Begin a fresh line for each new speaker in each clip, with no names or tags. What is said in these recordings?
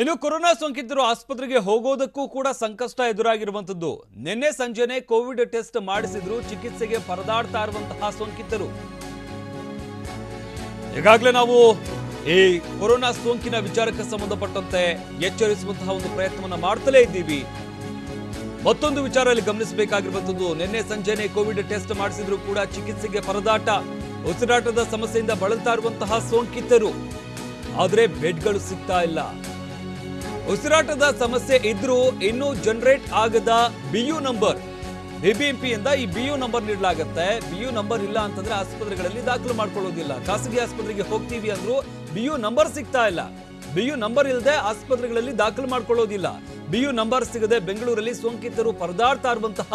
ಇನ್ನು ಕೊರೋನಾ ಸೋಂಕಿತರು ಆಸ್ಪತ್ರೆಗೆ ಹೋಗೋದಕ್ಕೂ ಕೂಡ ಸಂಕಷ್ಟ ಎದುರಾಗಿರುವಂತದ್ದು. ನಿನ್ನೆ ಸಂಜೆನೆ ಕೋವಿಡ್ ಟೆಸ್ಟ್ ಮಾಡಿಸಿದ್ರು ಚಿಕಿತ್ಸೆಗೆ ಪರದಾಡ್ತಾ ಇರುವಂತಹ ಸೋಂಕಿತರು. ಈಗಾಗಲೇ ನಾವು ಈ ಕೊರೋನಾ ಸೋಂಕಿನ ವಿಚಾರಕ್ಕೆ ಸಂಬಂಧಪಟ್ಟಂತೆ ಎಚ್ಚರಿಸುವಂತಹ ಒಂದು ಪ್ರಯತ್ನವನ್ನ ಮಾಡ್ತಲೇ ಇದ್ದೀವಿ. ಮತ್ತೊಂದು ವಿಚಾರದಲ್ಲಿ ಗಮನಿಸಬೇಕಾಗಿರುವಂತದ್ದು, ನಿನ್ನೆ ಸಂಜೆನೆ ಕೋವಿಡ್ ಟೆಸ್ಟ್ ಮಾಡಿಸಿದ್ರು ಕೂಡ ಚಿಕಿತ್ಸೆಗೆ ಪರದಾಟ, ಉಸಿರಾಟದ ಸಮಸ್ಯೆಯಿಂದ ಬಳಲ್ತಾ ಇರುವಂತಹ ಸೋಂಕಿತರು. ಆದ್ರೆ ಬೆಡ್ಗಳು ಸಿಗ್ತಾ ಇಲ್ಲ. ಉಸಿರಾಟದ ಸಮಸ್ಯೆ ಇದ್ರೂ ಇನ್ನೂ ಜನರೇಟ್ ಆಗದ ಬಿಯು ನಂಬರ್, ಬಿಬಿಎಂಪಿಯಿಂದ ಈ ಬಿಯು ನಂಬರ್ ನೀಡಲಾಗುತ್ತೆ. ಬಿಯು ನಂಬರ್ ಇಲ್ಲ ಅಂತಂದ್ರೆ ಆಸ್ಪತ್ರೆಗಳಲ್ಲಿ ದಾಖಲು ಮಾಡ್ಕೊಳ್ಳೋದಿಲ್ಲ. ಖಾಸಗಿ ಆಸ್ಪತ್ರೆಗೆ ಹೋಗ್ತೀವಿ ಅಂದ್ರೂ ಬಿಯು ನಂಬರ್ ಸಿಗ್ತಾ ಇಲ್ಲ. ಬಿಯು ನಂಬರ್ ಇಲ್ಲದೆ ಆಸ್ಪತ್ರೆಗಳಲ್ಲಿ ದಾಖಲು ಮಾಡ್ಕೊಳ್ಳೋದಿಲ್ಲ. ಬಿಯು ನಂಬರ್ ಸಿಗದೆ ಬೆಂಗಳೂರಲ್ಲಿ ಸೋಂಕಿತರು ಪರದಾಡ್ತಾ ಇರುವಂತಹ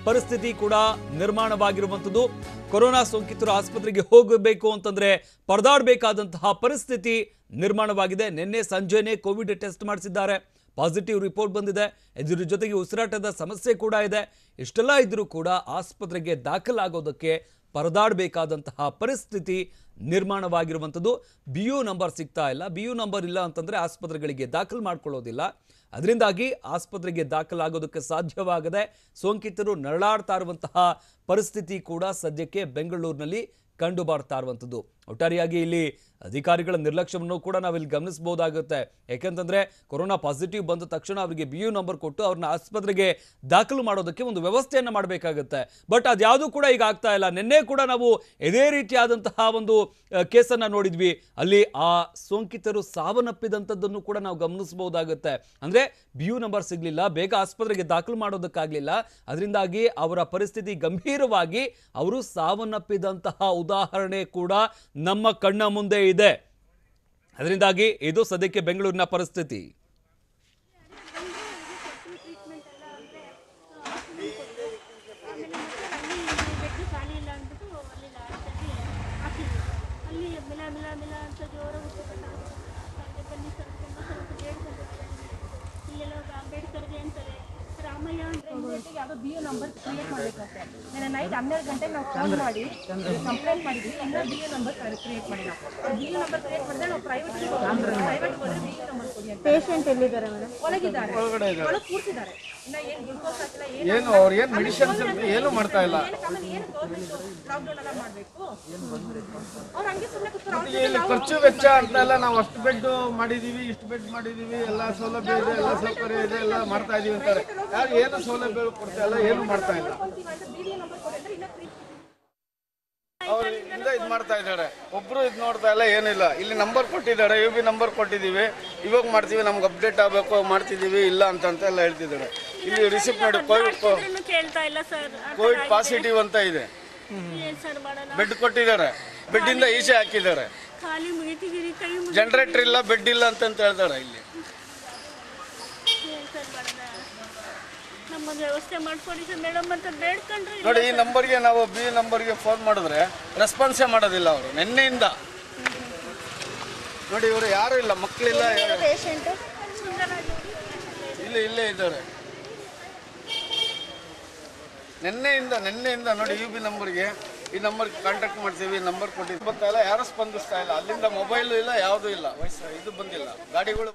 ಪರಿಸ್ಥಿತಿ ಕೂಡ ನಿರ್ಮಾಣವಾಗಿರುವಂತದ್ದು. ಕೊರೋನಾ ಸೋಂಕಿತರು ಆಸ್ಪತ್ರೆಗೆ ಹೋಗಬೇಕು ಅಂತಂದ್ರೆ ಪರದಾಡಬೇಕಾದಂತಹ ಪರಿಸ್ಥಿತಿ ನಿರ್ಮಾಣವಾಗಿದೆ. ನಿನ್ನೆ ಸಂಜೆನೆ ಕೋವಿಡ್ ಟೆಸ್ಟ್ ಮಾಡಿಸಿದ್ದಾರೆ, ಪಾಸಿಟಿವ್ ರಿಪೋರ್ಟ್ ಬಂದಿದೆ. ಇದರ ಜೊತೆಗೆ ಉಸಿರಾಟದ ಸಮಸ್ಯೆ ಕೂಡ ಇದೆ. ಇಷ್ಟೆಲ್ಲ ಇದ್ರೂ ಕೂಡ ಆಸ್ಪತ್ರೆಗೆ ದಾಖಲಾಗೋದಕ್ಕೆ ಪರದಾಡಬೇಕಾದಂತಹ ಪರಿಸ್ಥಿತಿ ನಿರ್ಮಾಣವಾಗಿರುವಂಥದ್ದು. ಬಿಯು ನಂಬರ್ ಸಿಗ್ತಾ ಇಲ್ಲ. ಬಿಯು ನಂಬರ್ ಇಲ್ಲ ಅಂತಂದ್ರೆ ಆಸ್ಪತ್ರೆಗಳಿಗೆ ದಾಖಲು ಮಾಡ್ಕೊಳ್ಳೋದಿಲ್ಲ. ಅದರಿಂದಾಗಿ ಆಸ್ಪತ್ರೆಗೆ ದಾಖಲಾಗೋದಕ್ಕೆ ಸಾಧ್ಯವಾಗದೆ ಸೋಂಕಿತರು ನರಳಾಡ್ತಾ ಇರುವಂತಹ ಪರಿಸ್ಥಿತಿ ಕೂಡ ಸದ್ಯಕ್ಕೆ ಬೆಂಗಳೂರಿನಲ್ಲಿ ಕಂಡು ಬರ್ತಾ ಇರುವಂಥದ್ದು. ಒಟ್ಟಾರೆಯಾಗಿ ಇಲ್ಲಿ ಅಧಿಕಾರಿಗಳ ನಿರ್ಲಕ್ಷ್ಯವನ್ನು ಕೂಡ ನಾವಿಲ್ಲಿ ಗಮನಿಸಬಹುದಾಗುತ್ತೆ. ಯಾಕೆಂತಂದ್ರೆ ಕೊರೋನಾ ಪಾಸಿಟಿವ್ ಬಂದ ತಕ್ಷಣ ಅವರಿಗೆ ಬಿಯು ನಂಬರ್ ಕೊಟ್ಟು ಅವ್ರನ್ನ ಆಸ್ಪತ್ರೆಗೆ ದಾಖಲು ಮಾಡೋದಕ್ಕೆ ಒಂದು ವ್ಯವಸ್ಥೆಯನ್ನು ಮಾಡಬೇಕಾಗುತ್ತೆ. ಬಟ್ ಅದ್ಯಾವುದೂ ಕೂಡ ಈಗ ಆಗ್ತಾ ಇಲ್ಲ. ನಿನ್ನೆ ಕೂಡ ನಾವು ಇದೇ ರೀತಿಯಾದಂತಹ ಒಂದು ಕೇಸನ್ನು ನೋಡಿದ್ವಿ. ಅಲ್ಲಿ ಆ ಸೋಂಕಿತರು ಸಾವನ್ನಪ್ಪಿದಂಥದ್ದನ್ನು ಕೂಡ ನಾವು ಗಮನಿಸಬಹುದಾಗುತ್ತೆ. ಅಂದ್ರೆ ಬಿಯು ನಂಬರ್ ಸಿಗ್ಲಿಲ್ಲ, ಬೇಗ ಆಸ್ಪತ್ರೆಗೆ ದಾಖಲು ಮಾಡೋದಕ್ಕಾಗಲಿಲ್ಲ. ಅದರಿಂದಾಗಿ ಅವರ ಪರಿಸ್ಥಿತಿ ಗಂಭೀರವಾಗಿ ಅವರು ಸಾವನ್ನಪ್ಪಿದಂತಹ ಉದಾಹರಣೆ ಕೂಡ ನಮ್ಮ ಕಣ್ಣ ಮುಂದೆ ಇದೆ. ಅದರಿಂದಾಗಿ ಇದು ಸದ್ಯಕ್ಕೆ ಬೆಂಗಳೂರಿನ ಪರಿಸ್ಥಿತಿ.
ಯಾವುದೋ ಬಿಯು ನಂಬರ್ ಕ್ರಿಯೇಟ್ ಮಾಡಬೇಕಂತೆ. ನೈಟ್ 12 ಗಂಟೆಗೆ ನಾವು ಫೋನ್ ಮಾಡಿ ಕಂಪ್ಲೇಂಟ್ ಮಾಡಿದ್ವಿ. ಇನ್ನೂ ಬಿಯು ನಂಬರ್ ಕ್ರಿಯೇಟ್ ಮಾಡಿಲ್ಲ. ಬಿಯು ನಂಬರ್ ಕ್ರಿಯೇಟ್ ಮಾಡಿದ್ರೆ ನಾವು ಪ್ರೈವೇಟ್ ಹೋದ್ರೆ ಬಿಯು ನಂಬರ್ ಕೊಡಿ ಅಂತ. ಪೇಷಂಟ್ ಎಲ್ಲಿದ್ದಾರೆ ಮೇಡಮ್? ಒಳಗಿದ್ದಾರೆ, ಒಳಗೆ ಕೂರ್ತಿದ್ದಾರೆ. ಇನ್ನ ಏನು ಗ್ಲೂಕೋಸ್ ಹಾಕಿಲ್ಲ,
ಏನು ಅವ್ರು ಏನು ಮೆಡಿಸಿನ್ಸ್ ಏನು ಮಾಡ್ತಾ ಇಲ್ಲ.
ಏನು ಗೌರ್ಮೆಂಟ್ ಲಾಕ್ಡೌನ್ ಎಲ್ಲ ಮಾಡಬೇಕು. ಅವ್ರು ಹಂಗೆ ಸುಮ್ಮನೆ ಕೂತ್ಕೊಂಡು
ಖರ್ಚು ವೆಚ್ಚ ಅಂತ ಎಲ್ಲ ನಾವು ಅಷ್ಟು ಬೆಡ್ ಮಾಡಿದೀವಿ, ಇಷ್ಟು ಬೆಡ್ ಮಾಡಿದೀವಿ, ಎಲ್ಲ ಸೌಲಭ್ಯ ಇದೆ, ಎಲ್ಲ ಸೌಕರ್ಯ ಇದೆ, ಎಲ್ಲ ಮಾಡ್ತಾ ಇದೀವಿ ಅಂತಾರೆ. ಯಾರು ಏನು ಸೌಲಭ್ಯ ಕೊಡ್ತಾ ಇಲ್ಲ, ಏನು ಮಾಡ್ತಾ ಇಲ್ಲ. ಅವರಿಂದ ಇದು ಮಾಡ್ತಾ ಇದ್ದಾರೆ, ಒಬ್ರು ಇದು ನೋಡ್ತಾ ಇಲ್ಲ, ಏನಿಲ್ಲ. ಇಲ್ಲಿ ನಂಬರ್ ಕೊಟ್ಟಿದ್ದಾರೆ, ಯು ಬಿ ನಂಬರ್ ಕೊಟ್ಟಿದ್ದೀವಿ, ಇವಾಗ ಮಾಡ್ತೀವಿ, ನಮ್ಗೆ ಅಪ್ಡೇಟ್ ಆಗಬೇಕು, ಮಾಡ್ತಿದ್ದೀವಿ, ಇಲ್ಲ ಅಂತ ಎಲ್ಲ ಹೇಳ್ತಿದ್ದಾರೆ. ಇಲ್ಲಿ ರಿಸಿಪ್ಟ್ ನೋಡಿ, ಕೋವಿಡ್ ಪಾಸಿಟಿವ್ ಅಂತ ಇದೆ. ಬೆಡ್ ಕೊಟ್ಟಿದ್ದಾರೆ, ಬೆಡ್ಡಿಂದ ಈಚೆ ಹಾಕಿದ್ದಾರೆ. ಜನರೇಟರ್ ಇಲ್ಲ, ಬೆಡ್ ಇಲ್ಲ ಅಂತ ಹೇಳ್ತಾರೆ. ಇಲ್ಲಿ ನೋಡಿ, ಈ ನಂಬರ್ಗೆ ನಾವು ಬಿ ನಂಬರ್ಗೆ ಫೋನ್ ಮಾಡಿದ್ರೆ ರೆಸ್ಪಾನ್ಸೇ ಮಾಡೋದಿಲ್ಲ ಅವರು. ನಿನ್ನೆಯಿಂದ ನೋಡಿ, ಇವರು ಯಾರು ಇಲ್ಲ, ಮಕ್ಕಳಿಲ್ಲ, ಇಲ್ಲೇ ಇದ್ದಾರೆ. ನಿನ್ನೆಯಿಂದ ನೋಡಿ, ಯು ಬಿ ನಂಬರ್ಗೆ ಈ ನಂಬರ್ಗೆ ಕಾಂಟ್ಯಾಕ್ಟ್ ಮಾಡ್ತೀವಿ, ನಂಬರ್ ಕೊಟ್ಟಿದ್ದು ಬರ್ತಾ ಇಲ್ಲ, ಯಾರು ಸ್ಪಂದಿಸ್ತಾ ಇಲ್ಲ. ಅಲ್ಲಿಂದ ಮೊಬೈಲು ಇಲ್ಲ, ಯಾವುದೂ ಇಲ್ಲ, ಇದು ಬಂದಿಲ್ಲ, ಗಾಡಿಗಳು